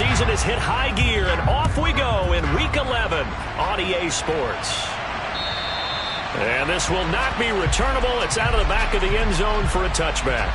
season has hit high gear, and off we go in Week 11 on EA Sports. And this will not be returnable. It's out of the back of the end zone for a touchback.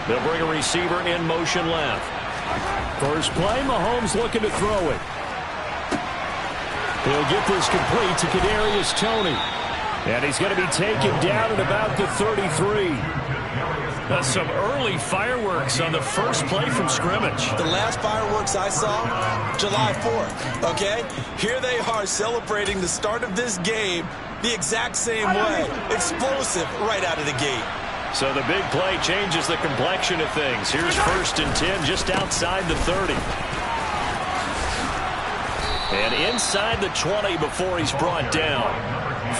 They'll bring a receiver in motion left. First play, Mahomes looking to throw it. He'll get this complete to Kadarius Toney. And he's going to be taken down at about the 33. That's some early fireworks on the first play from scrimmage. The last fireworks I saw, July 4th, okay? Here they are celebrating the start of this game the exact same way. Explosive right out of the gate. So the big play changes the complexion of things. Here's 1st and 10 just outside the 30. And inside the 20 before he's brought down.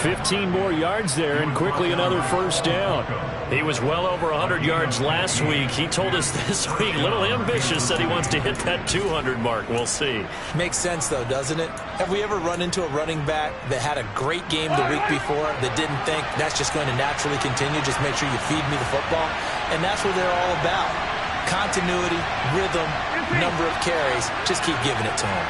15 more yards there and quickly another first down. He was well over 100 yards last week. He told us this week, a little ambitious, that he wants to hit that 200 mark. We'll see. Makes sense, though, doesn't it? Have we ever run into a running back that had a great game the week before that didn't think that's just going to naturally continue? Just make sure you feed me the football. And that's what they're all about. Continuity, rhythm, number of carries. Just keep giving it to him.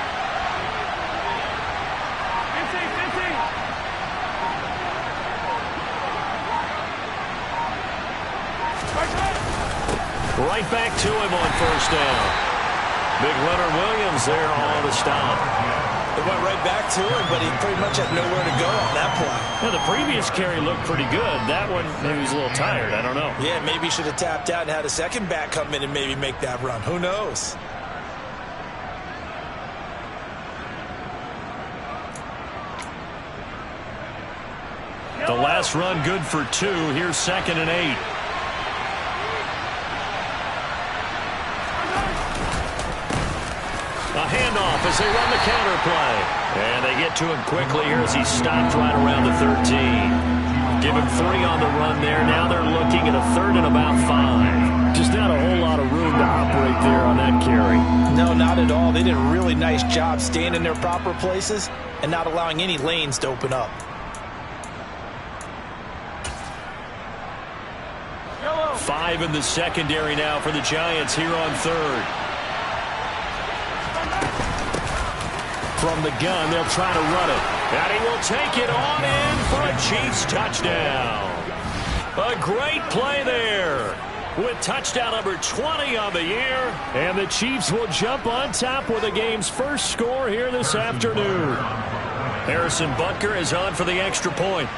Right back to him on first down. Big Leonard Williams there on the stop. It went right back to him, but he pretty much had nowhere to go on that play. Yeah, the previous carry looked pretty good. That one, maybe he was a little tired. I don't know. Yeah, maybe he should have tapped out and had a second back come in and maybe make that run. Who knows? The last run good for 2. Here's 2nd and 8. A handoff as they run the counter play. And they get to him quickly here as he stopped right around the 13. Give him 3 on the run there. Now they're looking at a 3rd and about 5. Just not a whole lot of room to operate there on that carry. No, not at all. They did a really nice job staying in their proper places and not allowing any lanes to open up. 5 in the secondary now for the Giants here on 3rd. From the gun, they'll try to run it. And he will take it on in for a Chiefs touchdown. A great play there with touchdown number 20 on the year. And the Chiefs will jump on top with the game's first score here this afternoon. Harrison Butker is on for the extra point.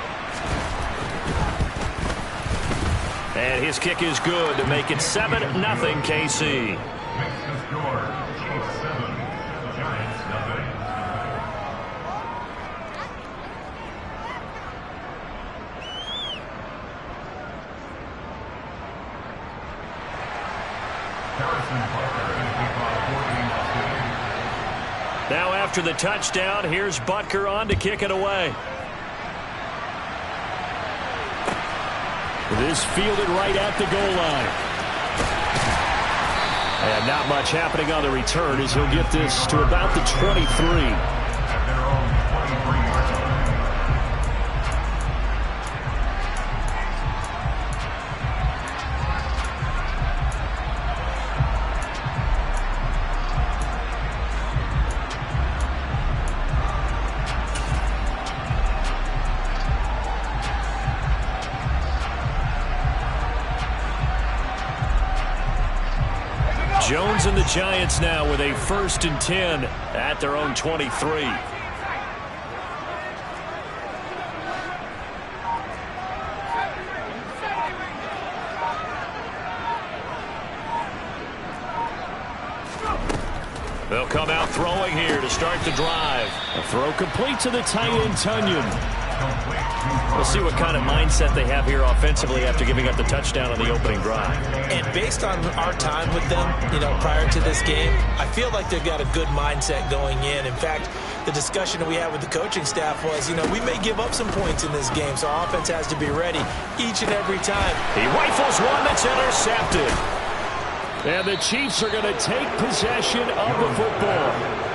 And his kick is good to make it 7-0 KC. Now after the touchdown, here's Butker on to kick it away. This fielded right at the goal line. And not much happening on the return as he'll get this to about the 23. Jones and the Giants now with a 1st and 10 at their own 23. They'll come out throwing here to start the drive. A throw complete to the tight end, Tunyon. We'll see what kind of mindset they have here offensively after giving up the touchdown on the opening drive. And based on our time with them, prior to this game, I feel like they've got a good mindset going in. In fact, the discussion that we had with the coaching staff was, we may give up some points in this game, so our offense has to be ready each and every time. He rifles one that's intercepted. And the Chiefs are going to take possession of the football.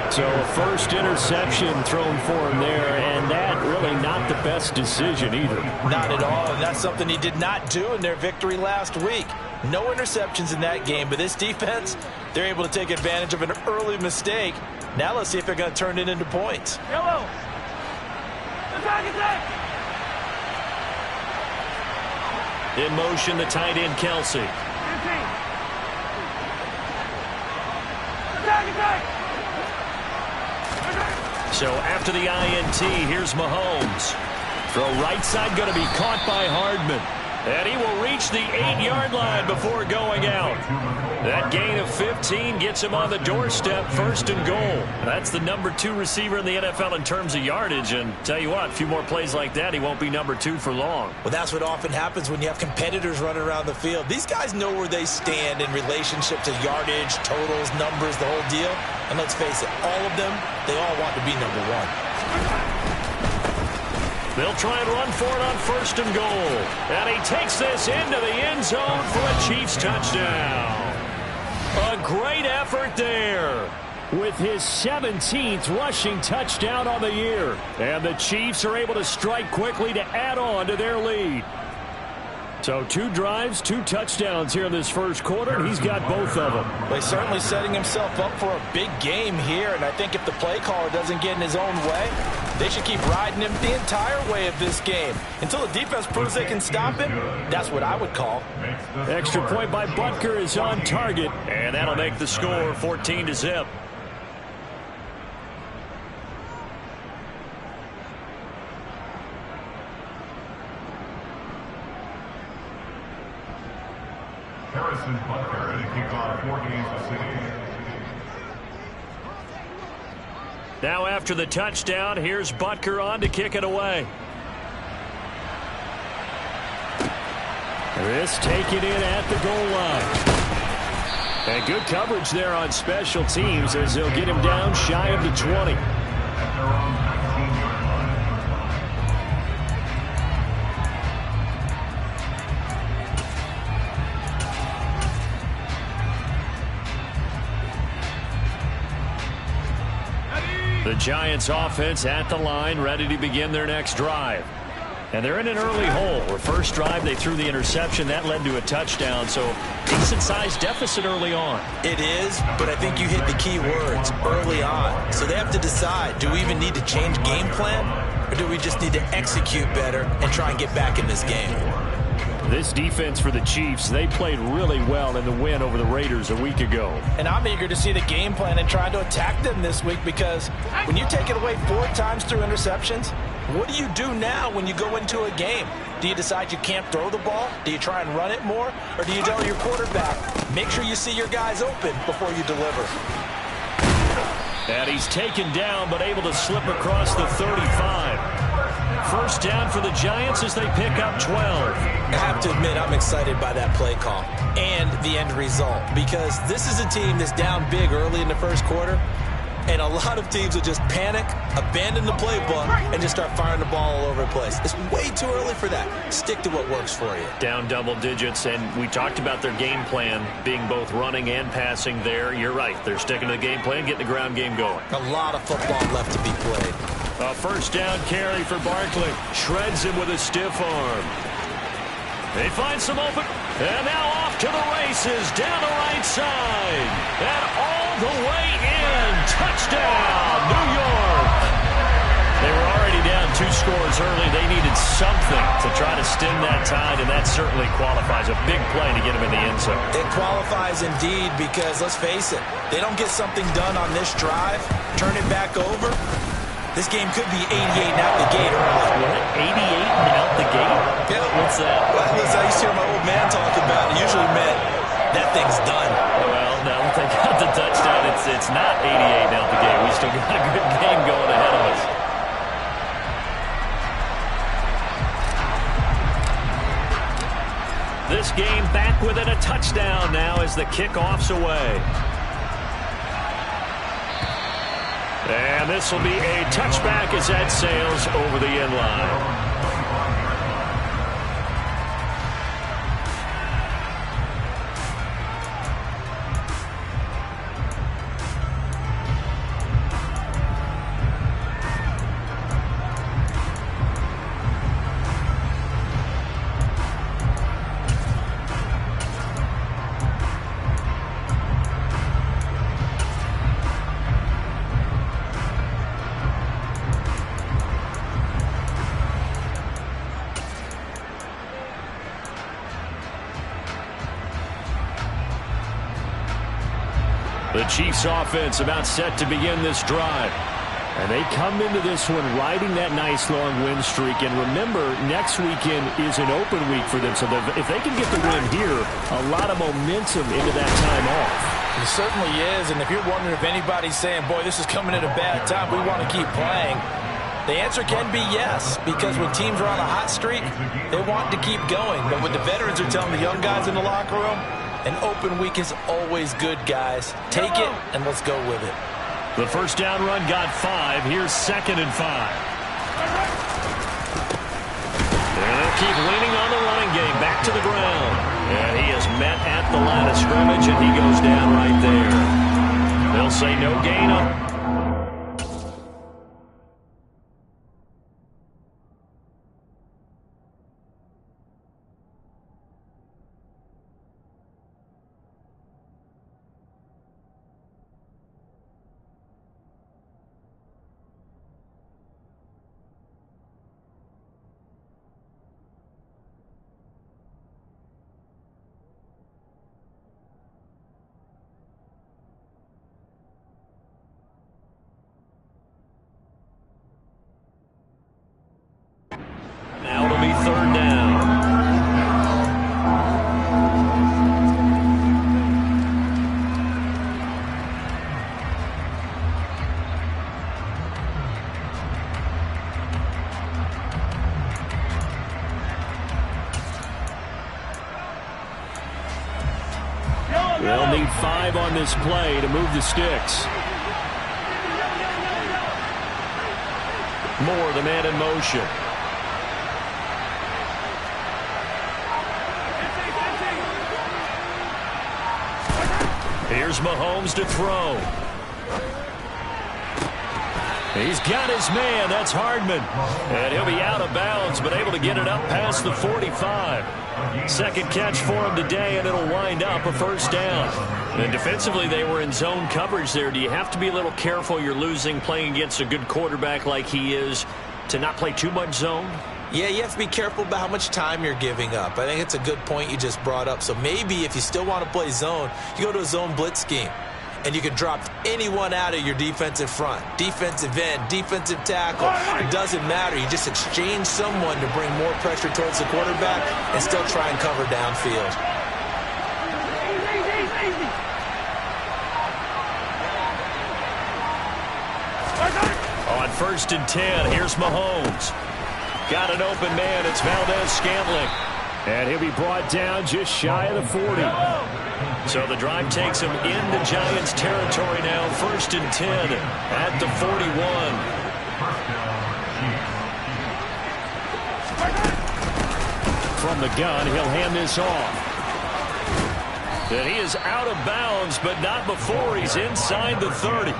So a first interception thrown for him there, and that really not the best decision either. Not at all, and that's something he did not do in their victory last week. No interceptions in that game, but this defense, they're able to take advantage of an early mistake. Now let's see if they're going to turn it into points. Yellow. In motion, the tight end, Kelsey. So after the INT, here's Mahomes. Throw right side going to be caught by Hardman. And he will reach the 8-yard line before going out. That gain of 15 gets him on the doorstep, first and goal. That's the number 2 receiver in the NFL in terms of yardage. And tell you what, a few more plays like that, he won't be number 2 for long. Well, that's what often happens when you have competitors running around the field. These guys know where they stand in relationship to yardage, totals, numbers, the whole deal. And let's face it, all of them, they all want to be number 1. They'll try and run for it on first and goal. And he takes this into the end zone for a Chiefs touchdown. A great effort there with his 17th rushing touchdown on the year. And the Chiefs are able to strike quickly to add on to their lead. So 2 drives, 2 touchdowns here in this first quarter, and he's got both of them. Well, he's certainly setting himself up for a big game here, and I think if the play caller doesn't get in his own way, they should keep riding him the entire way of this game. Until the defense proves they can stop him, that's what I would call. Extra point by Butker is on target, and that'll make the score 14-0. Harrison Butker to kick off for Kansas City. Now after the touchdown, here's Butker on to kick it away. This taken in at the goal line. And good coverage there on special teams as they'll get him down shy of the 20. The Giants offense at the line, ready to begin their next drive. And they're in an early hole. The first drive, they threw the interception. That led to a touchdown, so decent-sized deficit early on. It is, but I think you hit the key words, early on. So they have to decide, do we even need to change game plan, or do we just need to execute better and try and get back in this game? This defense for the Chiefs, they played really well in the win over the Raiders a week ago. And I'm eager to see the game plan and try to attack them this week, because when you take it away 4 times through interceptions, what do you do now when you go into a game? Do you decide you can't throw the ball? Do you try and run it more? Or do you tell your quarterback, make sure you see your guys open before you deliver? And he's taken down, but able to slip across the 35. First down for the Giants as they pick up 12. I have to admit, I'm excited by that play call and the end result, because this is a team that's down big early in the first quarter, and a lot of teams will just panic, abandon the playbook, and just start firing the ball all over the place. It's way too early for that. Stick to what works for you. Down double digits, and we talked about their game plan being both running and passing there. You're right. They're sticking to the game plan, getting the ground game going. A lot of football left to be played. A first down carry for Barkley. Shreds him with a stiff arm. They find some open. And now off to the races down the right side. And all the way in. Touchdown, New York. They were already down 2 scores early. They needed something to try to stem that tide, and that certainly qualifies. A big play to get them in the end zone. It qualifies indeed, because let's face it, they don't get something done on this drive, turn it back over, this game could be 88 and out the gate early. What? 88 and out the gate? Yeah. What's that? Well, listen, I used to hear my old man talk about it. It usually meant that thing's done. Well, now that they got the touchdown, it's not 88 and out the gate. We still got a good game going ahead of us. this game back within a touchdown now as the kickoff's away. And this will be a touchback as that sails over the end line. The Chiefs offense about set to begin this drive. And they come into this one riding that nice long win streak. And remember, next weekend is an open week for them. So if they can get the win here, a lot of momentum into that time off. It certainly is. And if you're wondering if anybody's saying, boy, this is coming at a bad time, we want to keep playing, the answer can be yes. Because when teams are on a hot streak, they want to keep going. But what the veterans are telling the young guys in the locker room, an open week is always good, guys. Take it, and let's go with it. The first down run got 5. Here's 2nd and 5. And they'll keep leaning on the running game. Back to the ground. And he is met at the line of scrimmage, and he goes down right there. They'll say no gain on. Now it'll be 3rd down. They'll need 5 on this play to move the sticks. Moore, the man in motion. Here's Mahomes to throw. He's got his man. That's Hardman. And he'll be out of bounds, but able to get it up past the 45. Second catch for him today, and it'll wind up a first down. And defensively, they were in zone coverage there. Do you have to be a little careful? You're losing playing against a good quarterback like he is to not play too much zone? Yeah, you have to be careful about how much time you're giving up. I think it's a good point you just brought up. So maybe if you still want to play zone, you go to a zone blitz scheme. And you can drop anyone out of your defensive front. Defensive end, defensive tackle. It doesn't matter. You just exchange someone to bring more pressure towards the quarterback and still try and cover downfield. On 1st and 10, here's Mahomes. Got an open man. It's Valdez-Scantling. And he'll be brought down just shy of the 40. So the drive takes him into Giants territory now. 1st and 10 at the 41. From the gun, he'll hand this off. And he is out of bounds, but not before he's inside the 30.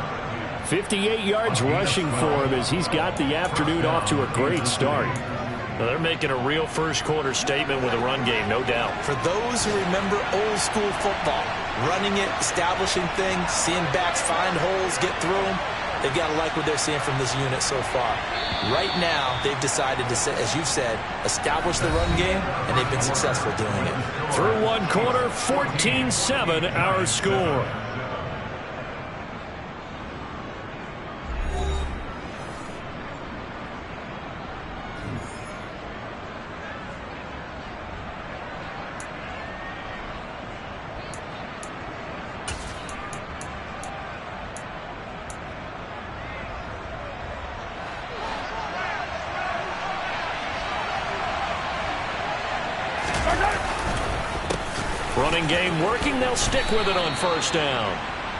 58 yards rushing for him as he's got the afternoon off to a great start. Well, they're making a real first-quarter statement with a run game, no doubt. For those who remember old-school football, running it, establishing things, seeing backs find holes, get through them, they've got to like what they're seeing from this unit so far. Right now, they've decided to, as you've said, establish the run game, and they've been successful doing it. Through one quarter, 14-7 our score. Running game working. They'll stick with it on first down.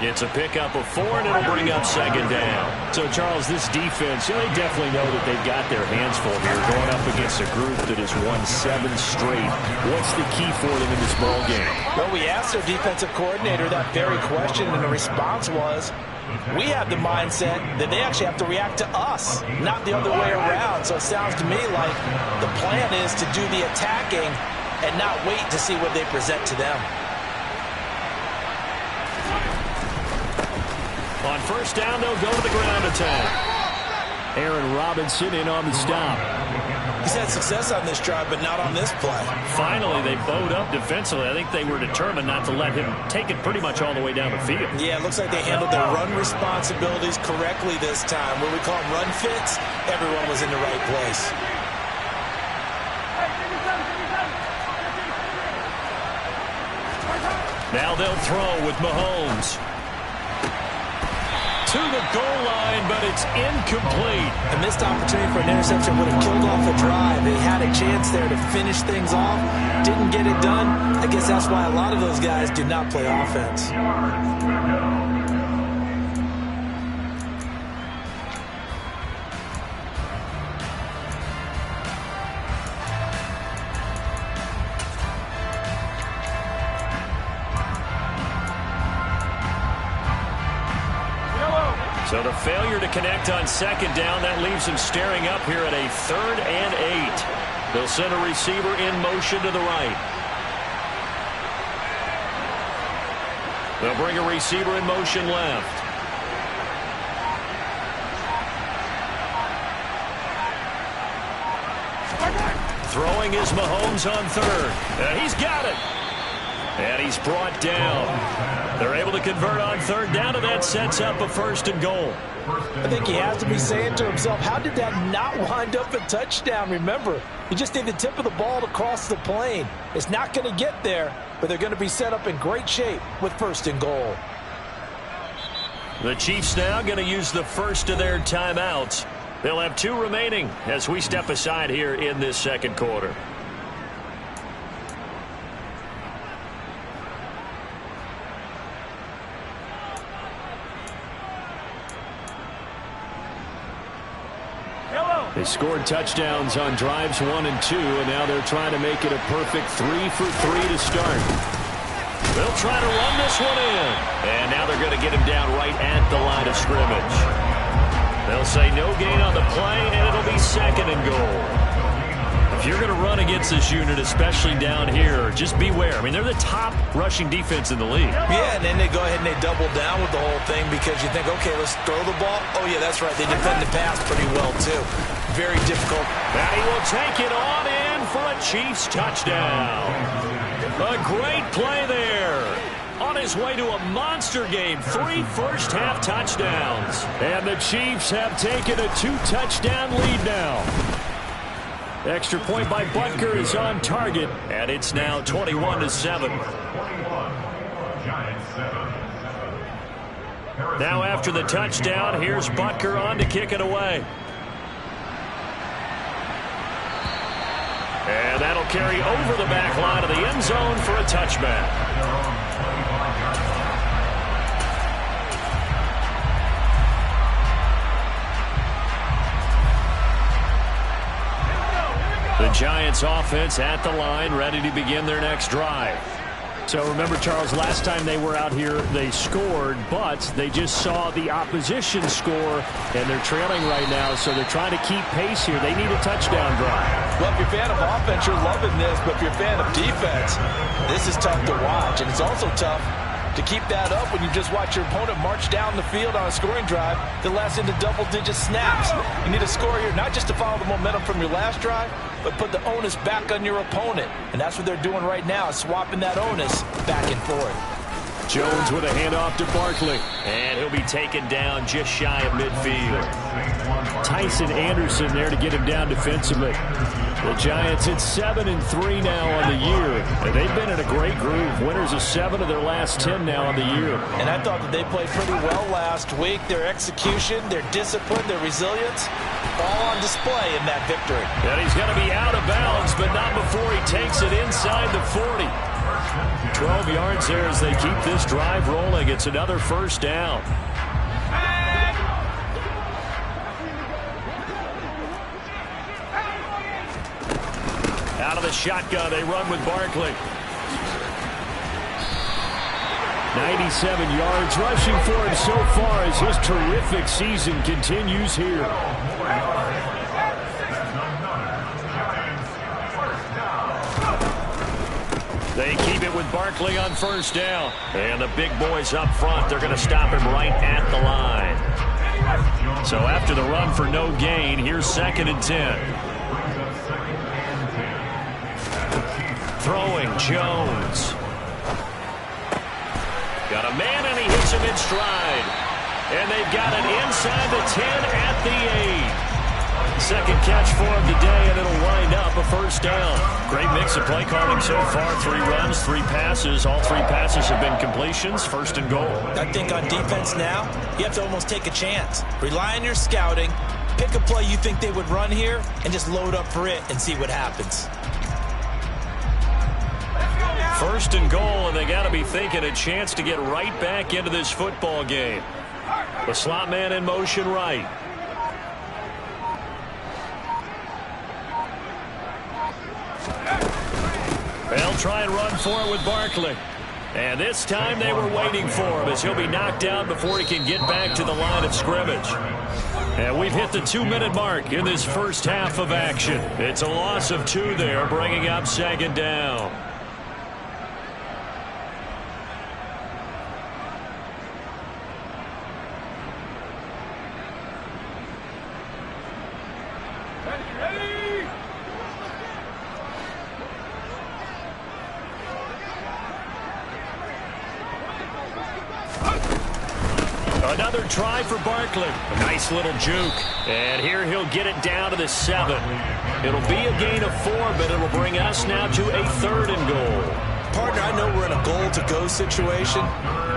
It's a pickup of 4, and it'll bring up second down. So, Charles, this defense, they definitely know that they've got their hands full here going up against a group that has won 7 straight. What's the key for them in this ball game? Well, we asked their defensive coordinator that very question, and the response was, we have the mindset that they actually have to react to us, not the other way around. So it sounds to me like the plan is to do the attacking and not wait to see what they present to them. On first down, they'll go to the ground attack. Aaron Robinson in on the stop. He's had success on this drive, but not on this play. Finally, they bowed up defensively. I think they were determined not to let him take it pretty much all the way down the field. Yeah, it looks like they handled their run responsibilities correctly this time. What we call run fits, everyone was in the right place. Now they'll throw with Mahomes. To the goal line, but it's incomplete. A missed opportunity for an interception would have killed off a drive. They had a chance there to finish things off. Didn't get it done. I guess that's why a lot of those guys do not play offense. So the failure to connect on second down, that leaves him staring up here at a 3rd and 8. They'll send a receiver in motion to the right. They'll bring a receiver in motion left. Throwing is Mahomes on 3rd. He's got it. And he's brought down. They're able to convert on 3rd down, and that sets up a 1st and goal. I think he has to be saying to himself, how did that not wind up a touchdown? Remember, he just did the tip of the ball to cross the plane. It's not going to get there, but they're going to be set up in great shape with 1st and goal. The Chiefs now going to use the first of their timeouts. They'll have 2 remaining as we step aside here in this second quarter. They scored touchdowns on drives 1 and 2, and now they're trying to make it a perfect 3 for 3 to start. They'll try to run this one in. And now they're going to get him down right at the line of scrimmage. They'll say no gain on the play, and it'll be 2nd and goal. If you're going to run against this unit, especially down here, just beware. I mean, they're the top rushing defense in the league. Yeah, and then they go ahead and they double down with the whole thing because you think, okay, let's throw the ball. Oh, yeah, that's right. They defend the pass pretty well, too. Very difficult. And he will take it on in for a Chiefs touchdown. A great play there. On his way to a monster game, 3 first-half touchdowns. And the Chiefs have taken a 2-touchdown lead now. Extra point by Butker is on target. And it's now 21-7. Now after the touchdown, here's Butker on to kick it away. And that'll carry over the back line of the end zone for a touchback. The Giants offense at the line, ready to begin their next drive. So remember, Charles, last time they were out here, they scored, but they just saw the opposition score, and they're trailing right now, so they're trying to keep pace here. They need a touchdown drive. Well, if you're a fan of offense, you're loving this, but if you're a fan of defense, this is tough to watch, and it's also tough to keep that up when you just watch your opponent march down the field on a scoring drive that lasts into double-digit snaps. You need a score here, not just to follow the momentum from your last drive, but put the onus back on your opponent. And that's what they're doing right now, swapping that onus back and forth. Jones with a handoff to Barkley. And he'll be taken down just shy of midfield. Tyson Anderson there to get him down defensively. The Giants at 7-3 now on the year. And they've been in a great groove. Winners of 7 of their last 10 now on the year. And I thought that they played pretty well last week. Their execution, their discipline, their resilience, all on display in that victory. And he's going to be out of bounds, but not before he takes it inside the 40. 12 yards there as they keep this drive rolling. It's another first down. Out of the shotgun, they run with Barkley. 97 yards rushing for him so far as his terrific season continues here. They keep it with Barkley on first down. And the big boys up front, they're going to stop him right at the line. So after the run for no gain, here's 2nd and 10. Throwing, Jones. Got a man, and he hits him in stride. And they've got it inside the 10 at the 8. Second catch for him today, and it'll wind up a first down. Great mix of play calling so far. 3 runs, 3 passes. All 3 passes have been completions. 1st and goal. I think on defense now, you have to almost take a chance. Rely on your scouting. Pick a play you think they would run here, and just load up for it and see what happens. 1st and goal, and they got to be thinking a chance to get right back into this football game. The slot man in motion right. They'll try and run for it with Barkley. And this time they were waiting for him as he'll be knocked down before he can get back to the line of scrimmage. And we've hit the 2-minute mark in this first half of action. It's a loss of 2 there, bringing up 2nd down. Another try for Barkley. A nice little juke. And here he'll get it down to the 7. It'll be a gain of 4, but it'll bring us now to a 3rd and goal. Partner, I know we're in a goal-to-go situation,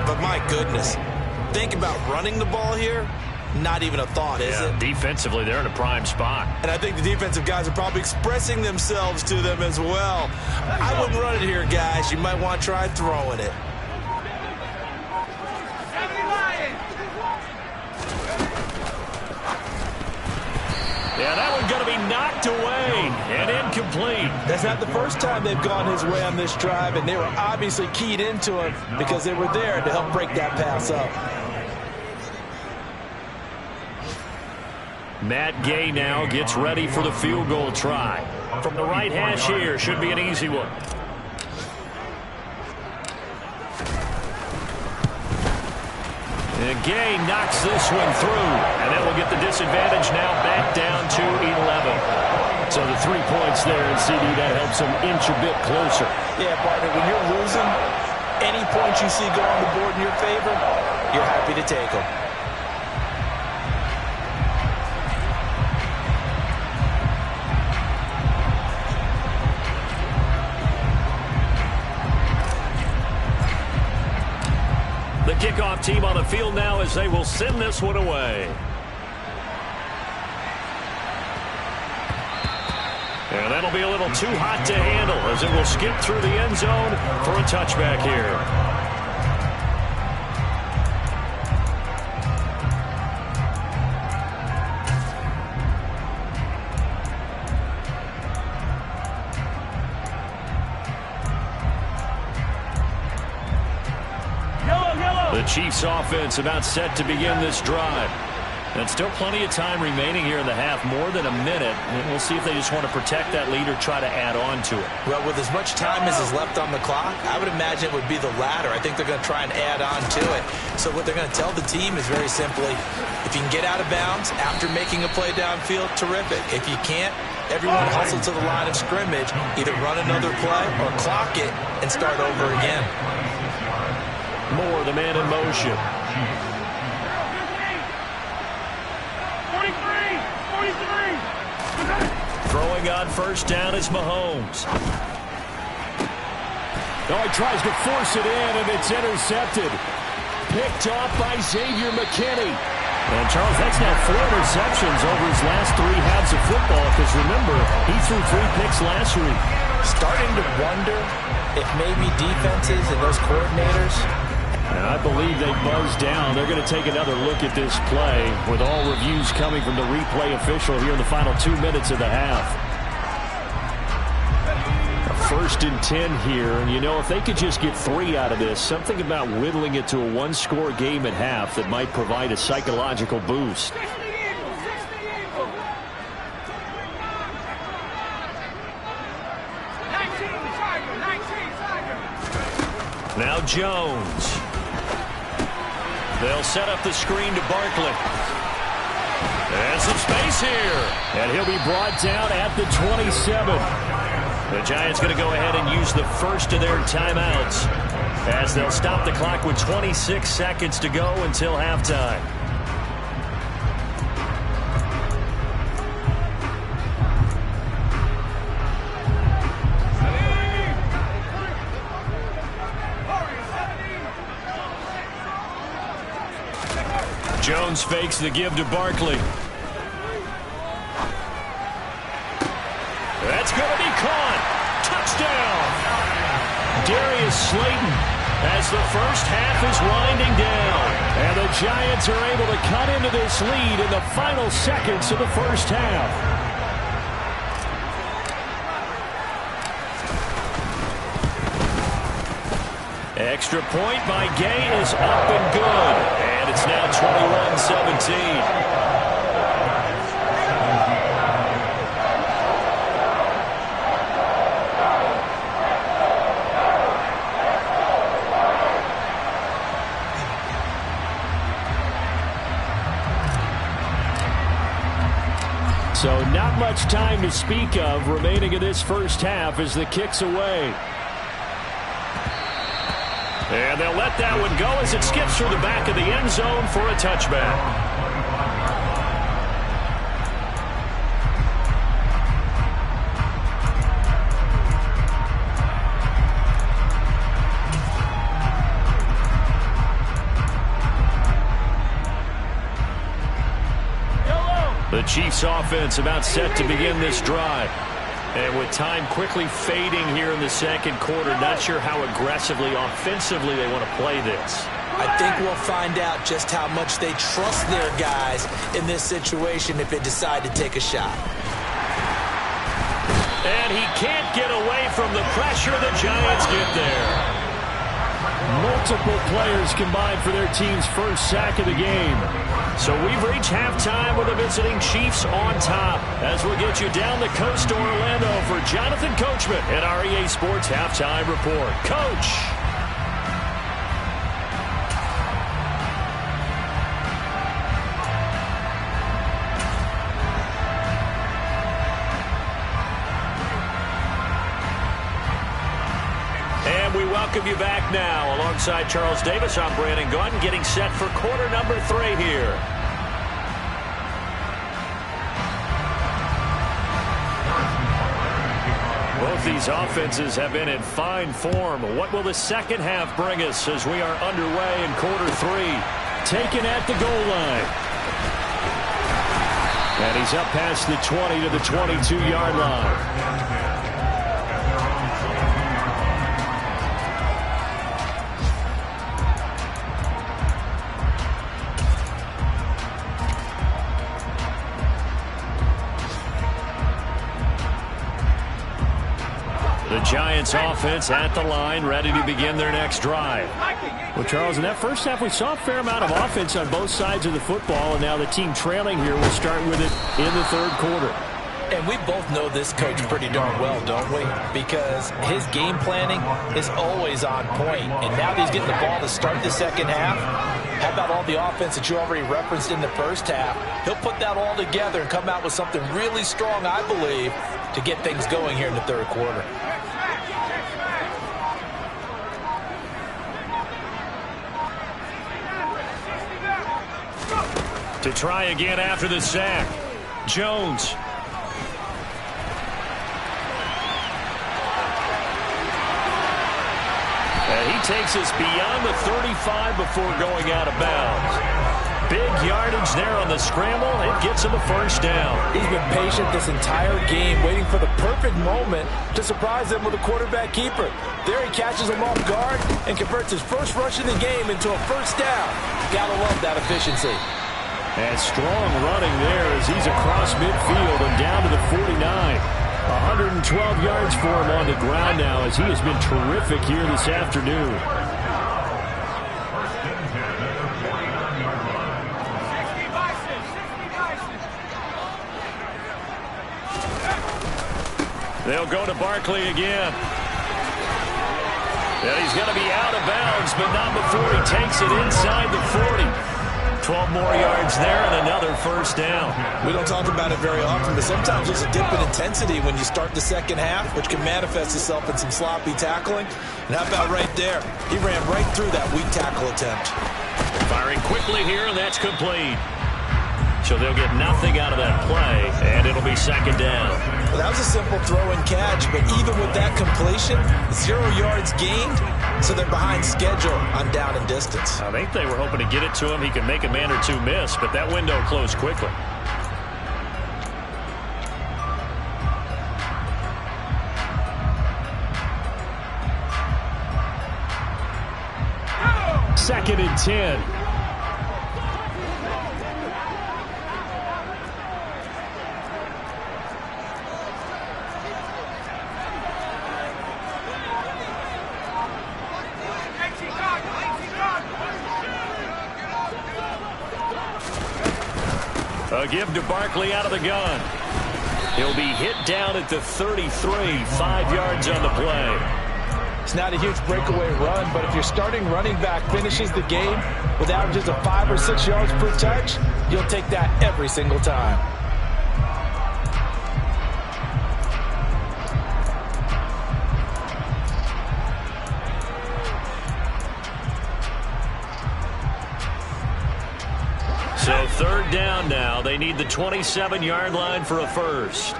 but my goodness, think about running the ball here. Not even a thought, is it? Defensively, they're in a prime spot. And I think the defensive guys are probably expressing themselves to them as well. I wouldn't run it here, guys. You might want to try throwing it. Yeah, that one's going to be knocked away and incomplete. That's not the first time they've gone his way on this drive, and they were obviously keyed into him because they were there to help break that pass up. Matt Gay now gets ready for the field goal try. From the right hash here, should be an easy one. And Gay knocks this one through, and that will get the disadvantage now back down to 11. So the 3 points there, and CD, that helps them inch a bit closer. Yeah, partner, when you're losing, any points you see go on the board in your favor, you're happy to take them. The kickoff team on the field now as they will send this one away. And that'll be a little too hot to handle as it will skip through the end zone for a touchback here. The Chiefs offense about set to begin this drive. And still plenty of time remaining here in the half, more than a minute. We'll see if they just want to protect that lead or try to add on to it. Well, with as much time as is left on the clock, I would imagine it would be the latter. I think they're going to try and add on to it. So what they're going to tell the team is very simply, if you can get out of bounds after making a play downfield, terrific. If you can't, everyone hustle to the line of scrimmage, either run another play or clock it and start over again. Moore, the man in motion. 43. Throwing on first down is Mahomes. Oh, he tries to force it in, and it's intercepted. Picked off by Xavier McKinney. And, Charles, that's now 4 interceptions over his last 3 halves of football, because, remember, he threw 3 picks last week. Starting to wonder if maybe defenses and those coordinators. And I believe they buzzed down. They're going to take another look at this play with all reviews coming from the replay official here in the final 2 minutes of the half. First and 10 here, and you know, if they could just get 3 out of this, something about whittling it to a one-score game at half that might provide a psychological boost. Now Jones. They'll set up the screen to Barkley. And some space here. And he'll be brought down at the 27. The Giants going to go ahead and use the first of their timeouts as they'll stop the clock with 26 seconds to go until halftime. Jones fakes the give to Barkley. That's going to be caught. Touchdown. Darius Slayton as the first half is winding down. And the Giants are able to cut into this lead in the final seconds of the first half. Extra point by Gay is up and good. And it's now 21-17. So not much time to speak of remaining in this first half as the kick's away. And they'll let that one go as it skips through the back of the end zone for a touchback. The Chiefs offense about set to begin this drive. And with time quickly fading here in the second quarter, not sure how aggressively, offensively they want to play this. I think we'll find out just how much they trust their guys in this situation if they decide to take a shot. And he can't get away from the pressure. The Giants get there. Multiple players combined for their team's first sack of the game. So we've reached halftime with the visiting Chiefs on top. As we'll get you down the coast to Orlando for Jonathan Coachman at our EA Sports Halftime Report. Coach. We welcome you back now. Alongside Charles Davis, I'm Brandon Gaudin, getting set for quarter number 3 here. Both these offenses have been in fine form. What will the second half bring us as we are underway in quarter 3? Taken at the goal line. And he's up past the 20 to the 22-yard line. The Giants offense at the line, ready to begin their next drive. Well, Charles, in that first half, we saw a fair amount of offense on both sides of the football, and now the team trailing here will start with it in the third quarter. And we both know this coach pretty darn well, don't we? Because his game planning is always on point. And now that he's getting the ball to start the second half, how about all the offense that you already referenced in the first half? He'll put that all together and come out with something really strong, I believe, to get things going here in the third quarter. To try again after the sack. Jones. And he takes us beyond the 35 before going out of bounds. Big yardage there on the scramble. It gets him a first down. He's been patient this entire game, waiting for the perfect moment to surprise them with a quarterback keeper. There he catches him off guard and converts his first rush of the game into a first down. Gotta love that efficiency. And strong running there as he's across midfield and down to the 49. 112 yards for him on the ground now as he has been terrific here this afternoon. They'll go to Barkley again. And he's going to be out of bounds, but not before he takes it inside the 40. 12 more yards there and another first down. We don't talk about it very often, but sometimes there's a dip in intensity when you start the second half, which can manifest itself in some sloppy tackling. And how about right there? He ran right through that weak tackle attempt. Firing quickly here, and that's complete. So they'll get nothing out of that play, and it'll be second down. Well, that was a simple throw and catch, but even with that completion, 0 yards gained, so they're behind schedule on down and distance. I think they were hoping to get it to him. He could make a man or two miss, but that window closed quickly. Second and 10. A give to Barkley out of the gun. He'll be hit down at the 33, 5 yards on the play. It's not a huge breakaway run, but if your starting running back finishes the game with averages of 5 or 6 yards per touch, you'll take that every single time. So third down now. They need the 27-yard line for a first.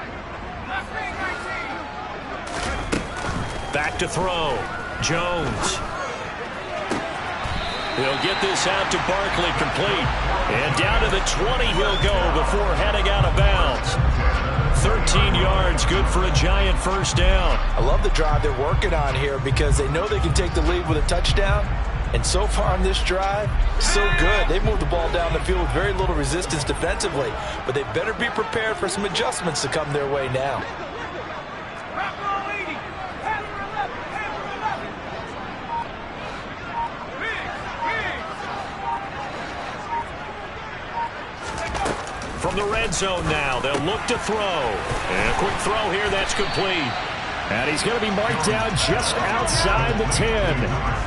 Back to throw. Jones. He'll get this out to Barkley, complete. And down to the 20 he'll go before heading out of bounds. 13 yards, good for a giant first down. I love the drive they're working on here because they know they can take the lead with a touchdown. And so far on this drive, so good. They moved the ball down the field with very little resistance defensively. But they better be prepared for some adjustments to come their way now. From the red zone now, they'll look to throw. And a quick throw here, that's complete. And he's going to be marked down just outside the 10.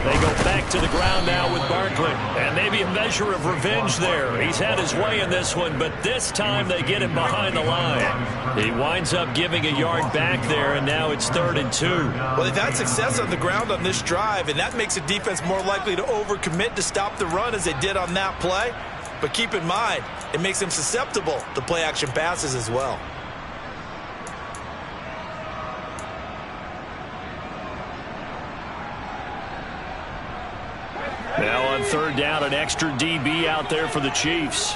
They go back to the ground now with Barkley. And maybe a measure of revenge there. He's had his way in this one, but this time they get him behind the line. He winds up giving a yard back there, and now it's 3rd and 2. Well, they've had success on the ground on this drive, and that makes the defense more likely to overcommit to stop the run as they did on that play. But keep in mind, it makes them susceptible to play-action passes as well. Now on third down, an extra DB out there for the Chiefs.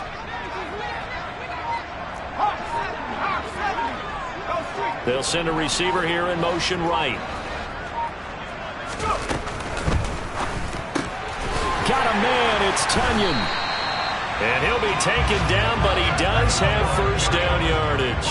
They'll send a receiver here in motion right. Got a man, it's Tunyon. And he'll be taken down, but he does have first down yardage.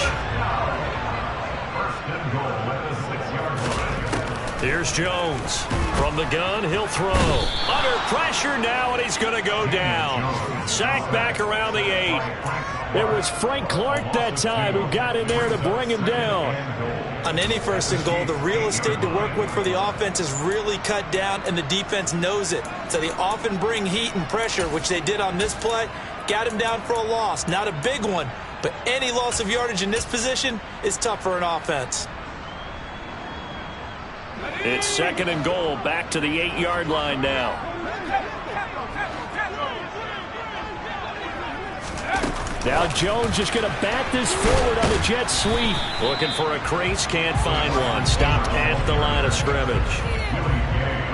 Here's Jones. From the gun, he'll throw. Under pressure now, and he's going to go down. Sacked back around the 8. It was Frank Clark that time who got in there to bring him down. On any 1st and goal, the real estate to work with for the offense is really cut down, and the defense knows it. So they often bring heat and pressure, which they did on this play. Got him down for a loss. Not a big one, but any loss of yardage in this position is tough for an offense. It's 2nd and goal, back to the 8-yard line now. Now Jones just going to bat this forward on the jet sweep. Looking for a crease, can't find one. Stopped at the line of scrimmage.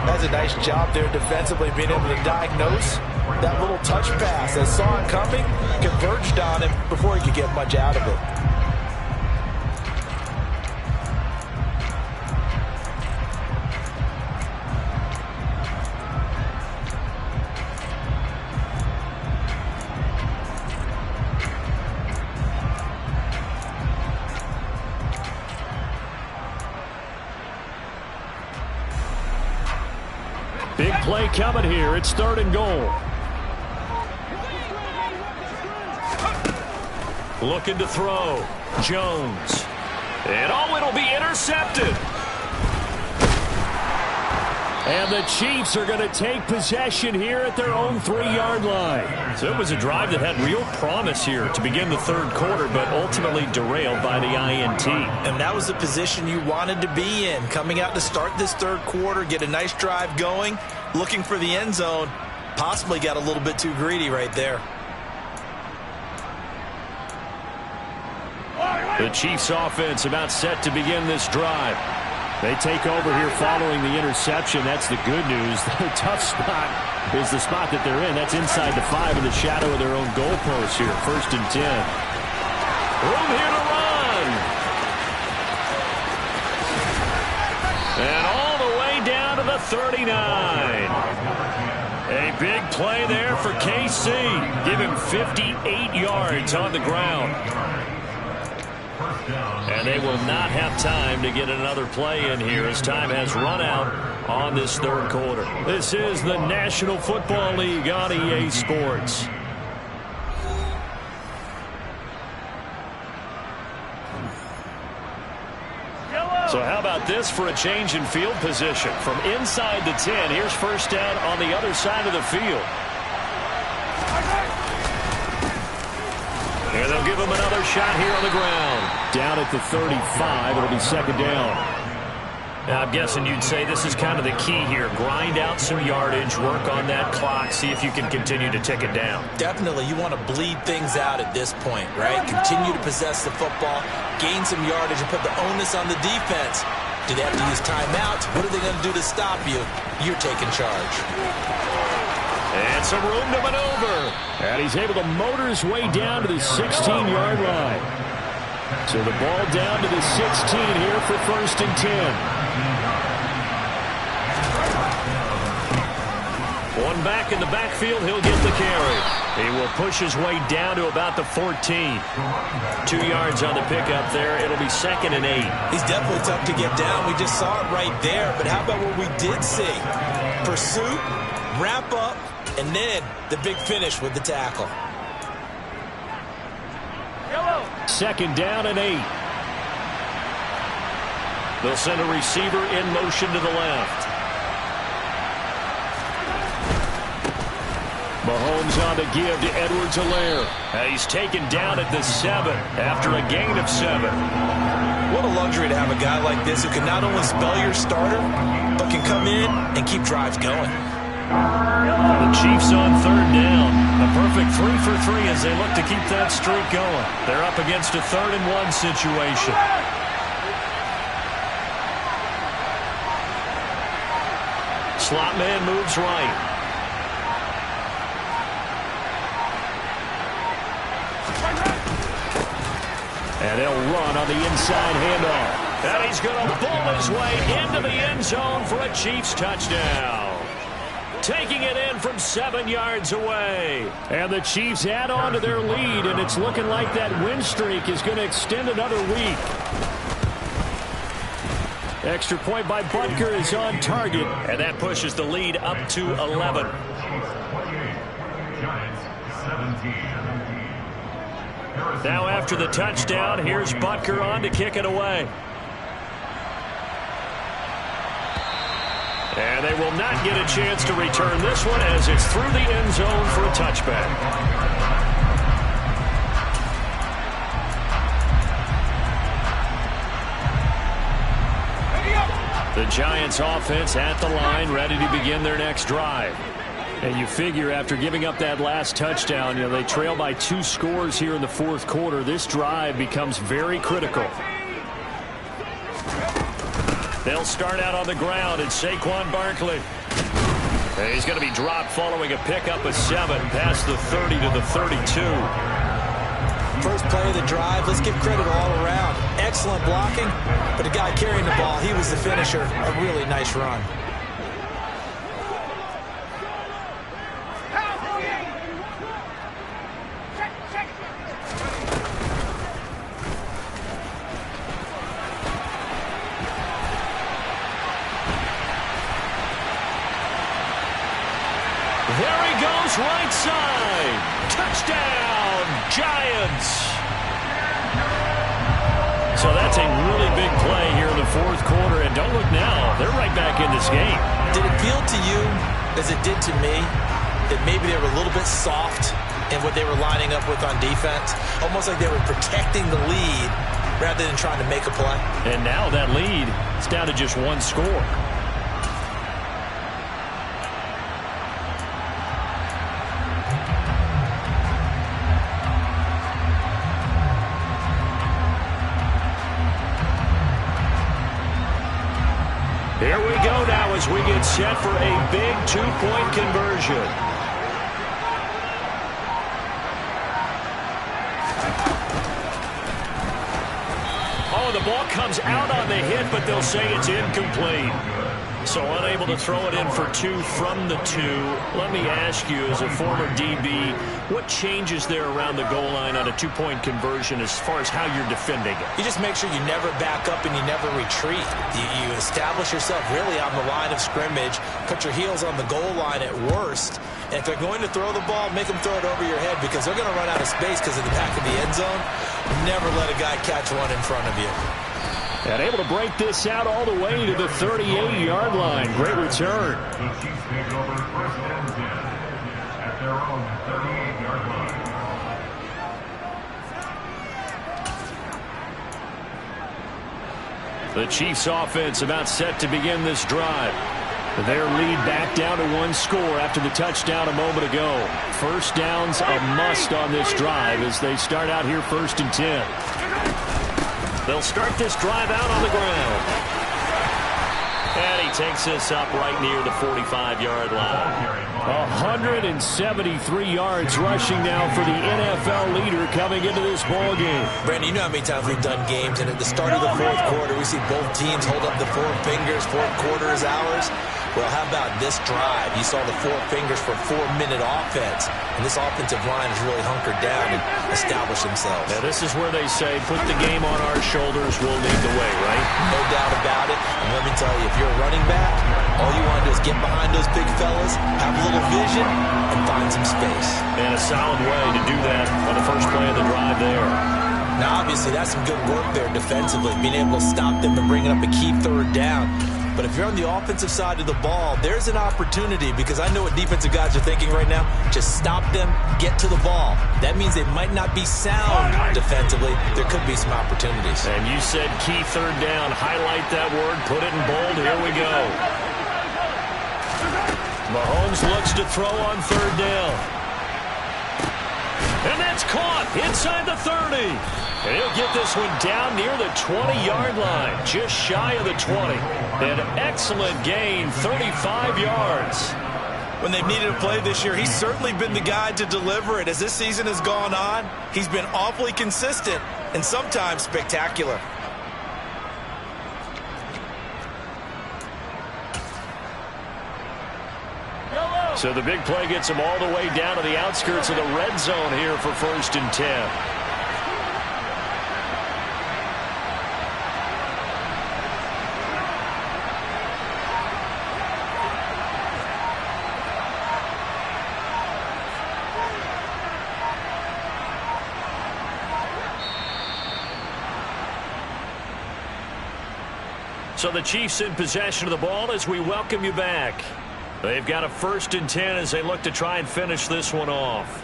That's a nice job there defensively, being able to diagnose that little touch pass. They saw it coming, converged on him before he could get much out of it. Big play coming here. It's 3rd and goal. Looking to throw. Jones. And it'll be intercepted. And the Chiefs are going to take possession here at their own 3-yard line. So it was a drive that had real promise here to begin the 3rd quarter, but ultimately derailed by the INT. And that was the position you wanted to be in. Coming out to start this 3rd quarter, get a nice drive going, looking for the end zone. Possibly got a little bit too greedy right there. The Chiefs offense about set to begin this drive. They take over here following the interception. That's the good news. The tough spot is the spot that they're in. That's inside the 5 in the shadow of their own goalpost here. 1st and 10. Room here to run. And all the way down to the 39. A big play there for KC. Give him 58 yards on the ground. And they will not have time to get another play in here as time has run out on this 3rd quarter. This is the National Football League on EA Sports. So how about this for a change in field position? From inside the 10, here's 1st down on the other side of the field. And they'll give him another shot here on the ground. Down at the 35, it'll be 2nd down. Now, I'm guessing you'd say this is kind of the key here. Grind out some yardage, work on that clock, see if you can continue to tick it down. Definitely, you want to bleed things out at this point, right? Continue to possess the football, gain some yardage, and put the onus on the defense. Do they have to use timeouts? What are they going to do to stop you? You're taking charge. And some room to maneuver. And he's able to motor his way down to the 16-yard line. So the ball down to the 16 here for 1st and 10. One back in the backfield, he'll get the carry. He will push his way down to about the 14. 2 yards on the pickup there. It'll be 2nd and 8. He's definitely tough to get down. We just saw it right there. But how about what we did see? Pursuit, wrap up, and then the big finish with the tackle. 2nd down and 8. They'll send a receiver in motion to the left. Mahomes on to give to Edwards-Helaire. He's taken down at the 7 after a gain of 7. What a luxury to have a guy like this who can not only spell your starter, but can come in and keep drives going. The Chiefs on 3rd down. A perfect 3 for 3 as they look to keep that streak going. They're up against a 3rd and 1 situation. Slot man moves right. And they'll run on the inside handoff. And he's going to ball his way into the end zone for a Chiefs touchdown. Taking it in from 7 yards away. And the Chiefs add on to their lead, and it's looking like that win streak is going to extend another week. Extra point by Butker is on target, and that pushes the lead up to 11. Now after the touchdown, here's Butker on to kick it away. And they will not get a chance to return this one as it's through the end zone for a touchback. The Giants offense at the line, ready to begin their next drive. And you figure after giving up that last touchdown, they trail by 2 scores here in the 4th quarter. This drive becomes very critical. They'll start out on the ground. It's Saquon Barkley. And he's going to be dropped following a pickup of 7 past the 30 to the 32. First play of the drive, let's give credit all around. Excellent blocking, but the guy carrying the ball, he was the finisher. A really nice run. There he goes, right side. Touchdown, Giants. So that's a really big play here in the fourth quarter. And don't look now, they're right back in this game. Did it feel to you, as it did to me, that maybe they were a little bit soft in what they were lining up with on defense? Almost like they were protecting the lead rather than trying to make a play. And now that lead is down to just 1 score. Here we go now as we get set for a big 2-point conversion. Oh, the ball comes out on the hit, but they'll say it's incomplete. So unable to throw it in for 2 from the 2. Let me ask you, as a former DB, what changes there around the goal line on a 2-point conversion as far as how you're defending it? You just make sure you never back up and you never retreat. You establish yourself really on the line of scrimmage, put your heels on the goal line at worst, and if they're going to throw the ball, make them throw it over your head because they're going to run out of space because of the back of the end zone. Never let a guy catch one in front of you. And able to break this out all the way to the 38-yard line. Great return. The Chiefs take over first and 10 at their own 38-yard line. The Chiefs offense about set to begin this drive. Their lead back down to 1 score after the touchdown a moment ago. First down's a must on this drive as they start out here first and 10. They'll start this drive out on the ground. And he takes this up right near the 45-yard line. 173 yards rushing now for the NFL leader coming into this ball game. Brandon, you know how many times we've done games, and at the start of the fourth quarter, we see both teams hold up the 4 fingers, fourth quarter is ours. Well, how about this drive? You saw the 4 fingers for a 4-minute offense, and this offensive line has really hunkered down and established themselves. Now, this is where they say, put the game on our shoulders, we'll lead the way, right? No doubt about it. And let me tell you, if you're a running back, all you want to do is get behind those big fellas, have a little vision, and find some space. And a solid way to do that on the first play of the drive there. Now, obviously, that's some good work there defensively, being able to stop them and bring up a key third down. But if you're on the offensive side of the ball, there's an opportunity because I know what defensive guys are thinking right now. Just stop them, get to the ball. That means they might not be sound defensively. There could be some opportunities. And you said key third down. Highlight that word. Put it in bold. Here we go. Mahomes looks to throw on third down. And that's caught inside the 30. And he'll get this one down near the 20-yard line, just shy of the 20. An excellent gain, 35 yards. When they've needed a play this year, he's certainly been the guy to deliver it. As this season has gone on, he's been awfully consistent and sometimes spectacular. So the big play gets him all the way down to the outskirts of the red zone here for first and 10. So the Chiefs in possession of the ball as we welcome you back. They've got a first and 10 as they look to try and finish this one off.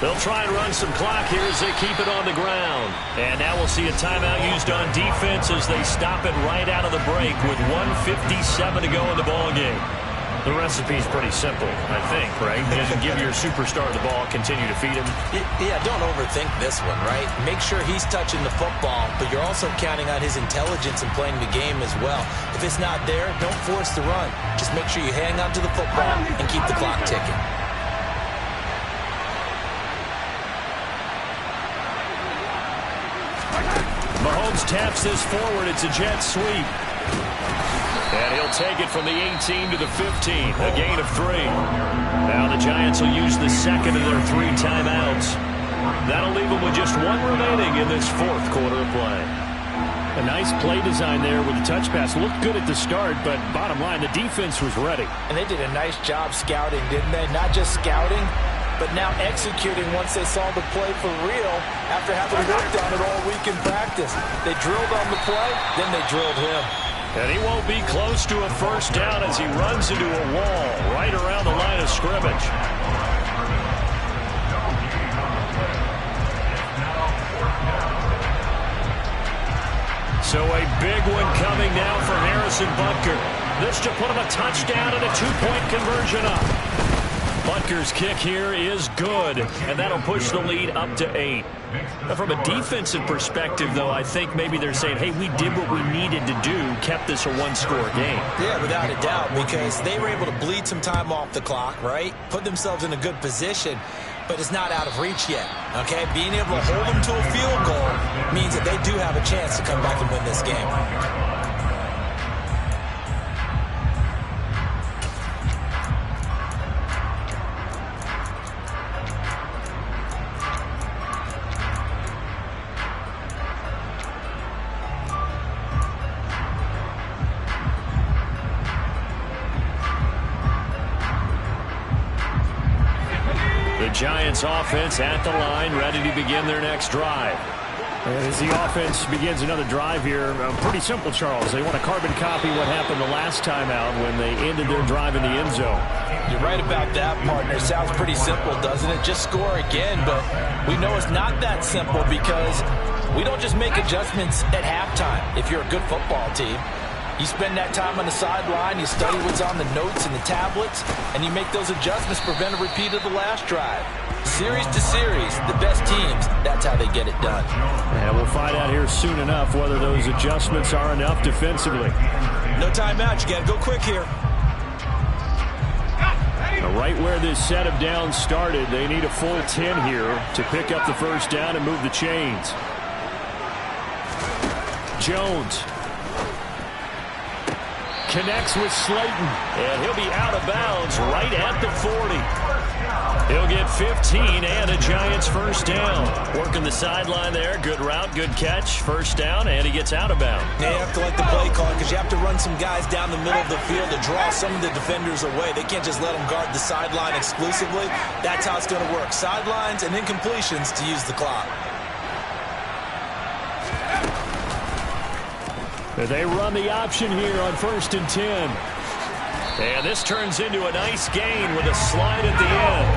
They'll try and run some clock here as they keep it on the ground. And now we'll see a timeout used on defense as they stop it right out of the break with 1:57 to go in the ballgame. The recipe's pretty simple, I think, right? Just give your superstar the ball, continue to feed him. Yeah, don't overthink this one, right? Make sure he's touching the football, but you're also counting on his intelligence in playing the game as well. If it's not there, don't force the run. Just make sure you hang on to the football and keep the clock ticking. Mahomes taps this forward. It's a jet sweep. And he'll take it from the 18 to the 15, a gain of 3. Now the Giants will use the second of their 3 timeouts. That'll leave them with just 1 remaining in this 4th quarter of play. A nice play design there with the touch pass. Looked good at the start, but bottom line, the defense was ready. And they did a nice job scouting, didn't they? Not just scouting, but now executing once they saw the play for real after having worked on it all week in practice. They drilled on the play, then they drilled him. And he won't be close to a first down as he runs into a wall right around the line of scrimmage. So a big one coming now for Harrison Butker. This to put him a touchdown and a 2-point conversion up. Butker's kick here is good, and that'll push the lead up to 8. Now, from a defensive perspective, though, I think maybe they're saying, hey, we did what we needed to do, kept this a 1-score game. Yeah, without a doubt, because they were able to bleed some time off the clock, right? Put themselves in a good position, but it's not out of reach yet, okay? Being able to hold them to a field goal means that they do have a chance to come back and win this game. Giants offense at the line, ready to begin their next drive. As the offense begins another drive here, pretty simple, Charles. They want to carbon copy what happened the last time out when they ended their drive in the end zone. You're right about that, partner. Sounds pretty simple, doesn't it? Just score again, but we know it's not that simple because we don't just make adjustments at halftime if you're a good football team. You spend that time on the sideline, you study what's on the notes and the tablets, and you make those adjustments to prevent a repeat of the last drive. Series to series, the best teams, that's how they get it done. And we'll find out here soon enough whether those adjustments are enough defensively. No timeout, you got to go quick here. Now, right where this set of downs started, they need a full 10 here to pick up the first down and move the chains. Jones connects with Slayton, and he'll be out of bounds right at the 40. He'll get 15 and a Giants first down. Working the sideline there. Good route, good catch. First down, and he gets out of bounds. You have to like the play call because you have to run some guys down the middle of the field to draw some of the defenders away. They can't just let them guard the sideline exclusively. That's how it's going to work. Sidelines and incompletions to use the clock. They run the option here on 1st and 10. And this turns into a nice gain with a slide at the end.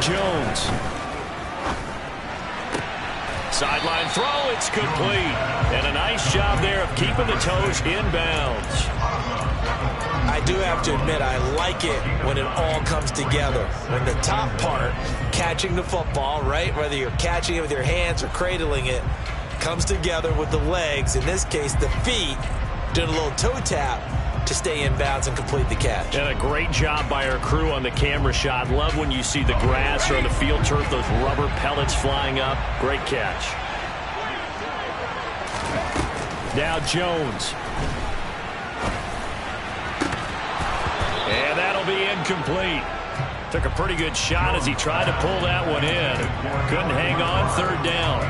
Jones. Sideline throw, it's complete. And a nice job there of keeping the toes inbounds. I do have to admit, I like it when it all comes together. When the top part, catching the football, right, whether you're catching it with your hands or cradling it, comes together with the legs, in this case the feet, doing a little toe tap to stay in bounds and complete the catch. And a great job by our crew on the camera shot. Love when you see the grass or on the field turf, those rubber pellets flying up. Great catch. Now Jones. And that'll be incomplete. Took a pretty good shot as he tried to pull that one in. Couldn't hang on, 3rd down.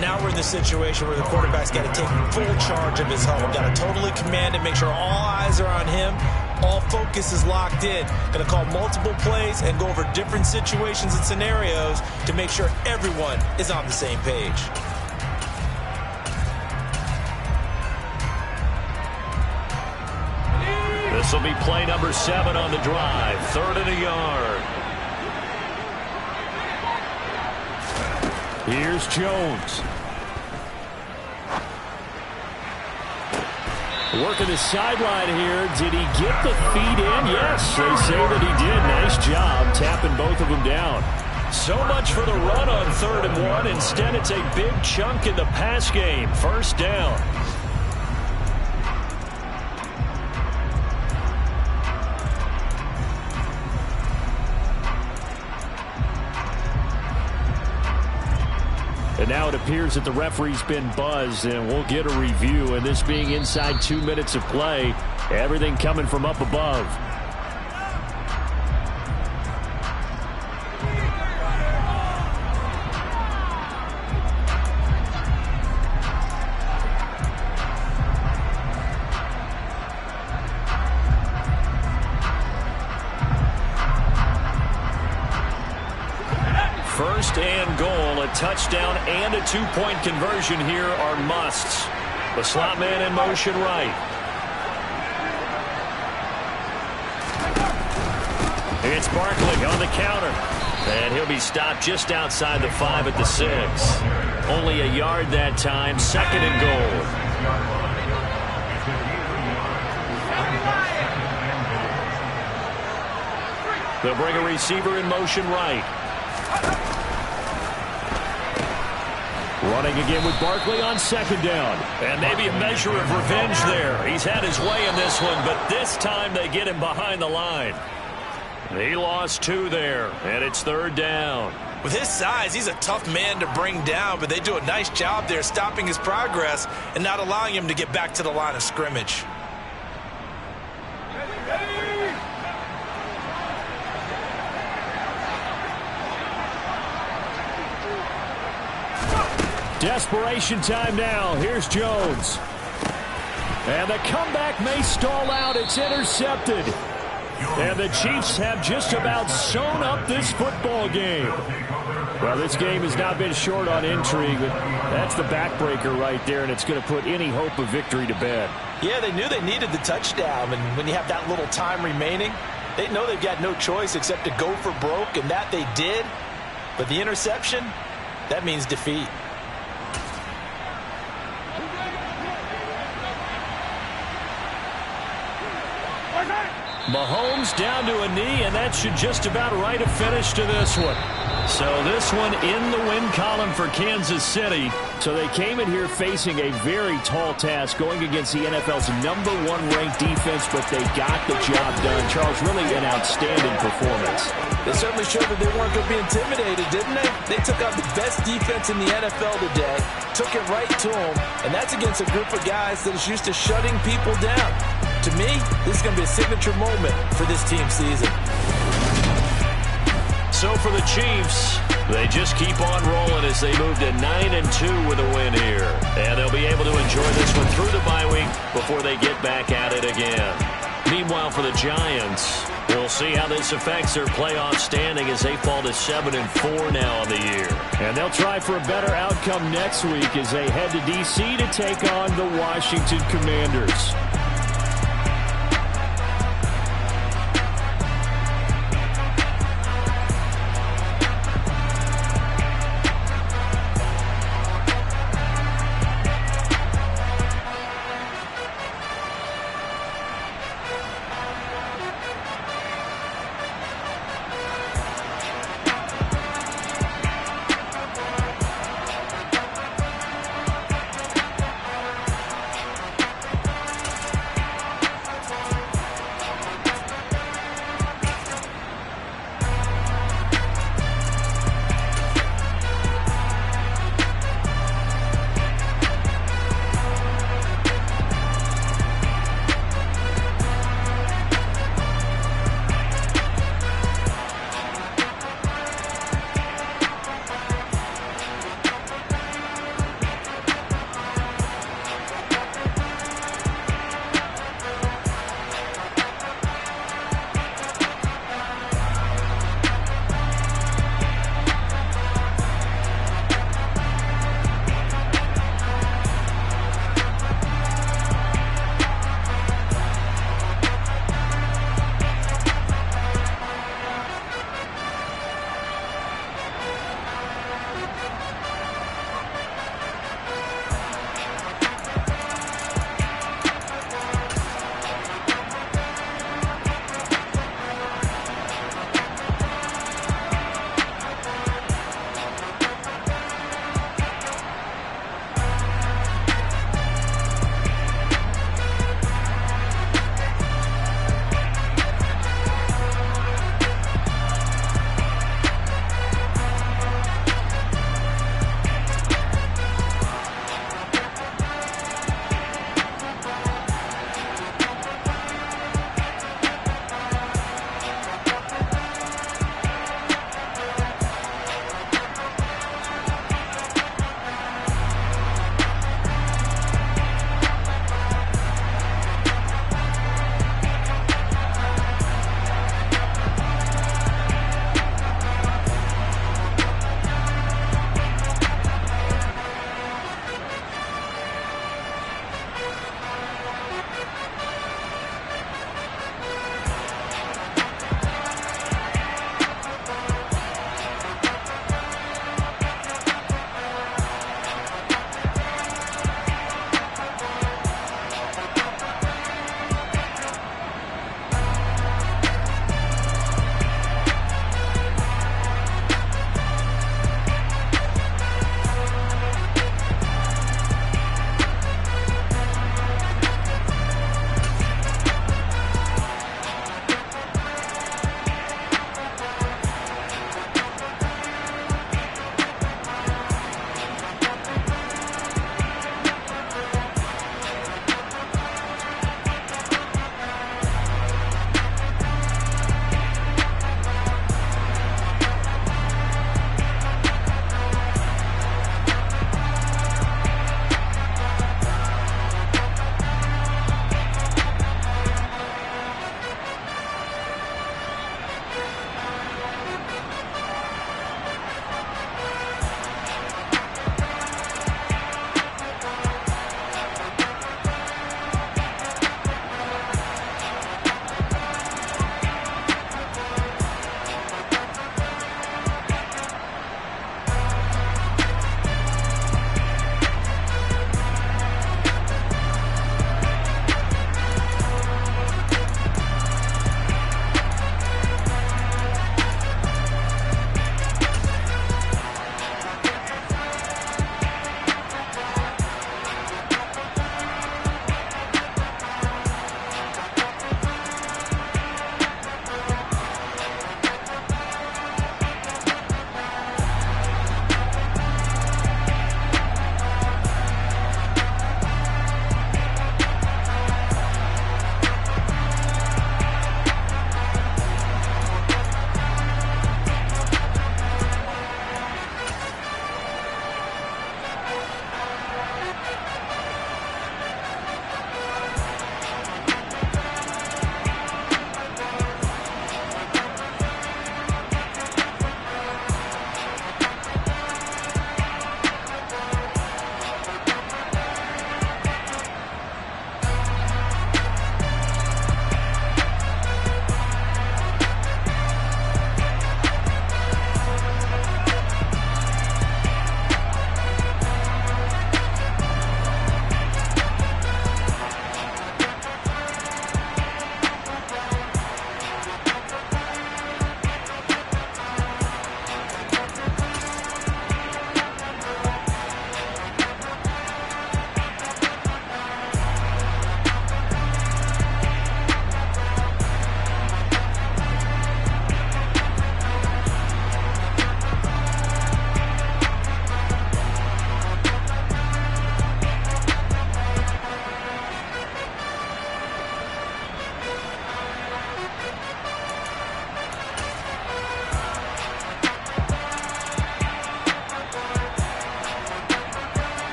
Now we're in the situation where the quarterback's got to take full charge of his huddle. Got to totally command it, make sure all eyes are on him. All focus is locked in. Going to call multiple plays and go over different situations and scenarios to make sure everyone is on the same page. The This will be play number 7 on the drive. 3rd and a yard. Here's Jones. Working the sideline here. Did he get the feet in? Yes, they say that he did. Nice job tapping both of them down. So much for the run on 3rd and 1. Instead, it's a big chunk in the pass game. 1st down. And now it appears that the referee's been buzzed, and we'll get a review. And this being inside 2 minutes of play, everything coming from up above. First and goal, a touchdown and a 2-point conversion here are musts. The slot man in motion right. It's Barkley on the counter. And he'll be stopped just outside the 5 at the 6. Only a yard that time, 2nd and goal. They'll bring a receiver in motion right. Running again with Barkley on 2nd down. And maybe a measure of revenge there. He's had his way in this one, but this time they get him behind the line. He lost 2 there, and it's 3rd down. With his size, he's a tough man to bring down, but they do a nice job there stopping his progress and not allowing him to get back to the line of scrimmage. Desperation time now. Here's Jones. And the comeback may stall out. It's intercepted. And the Chiefs have just about sewn up this football game. Well, this game has not been short on intrigue, but that's the backbreaker right there, and it's going to put any hope of victory to bed. Yeah, they knew they needed the touchdown, and when you have that little time remaining, they know they've got no choice except to go for broke, and that they did. But the interception, that means defeat. Mahomes down to a knee, and that should just about write a finish to this one. So this one in the win column for Kansas City. So they came in here facing a very tall task, going against the NFL's #1 ranked defense, but they got the job done. Charles, really an outstanding performance. They certainly showed that they weren't going to be intimidated, didn't they? They took out the best defense in the NFL today, took it right to them, and that's against a group of guys that is used to shutting people down. To me, this is going to be a signature moment for this team's season. So for the Chiefs, they just keep on rolling as they move to 9-2 with a win here. And they'll be able to enjoy this one through the bye week before they get back at it again. Meanwhile, for the Giants, we'll see how this affects their playoff standing as they fall to 7-4 now on the year. And they'll try for a better outcome next week as they head to D.C. to take on the Washington Commanders.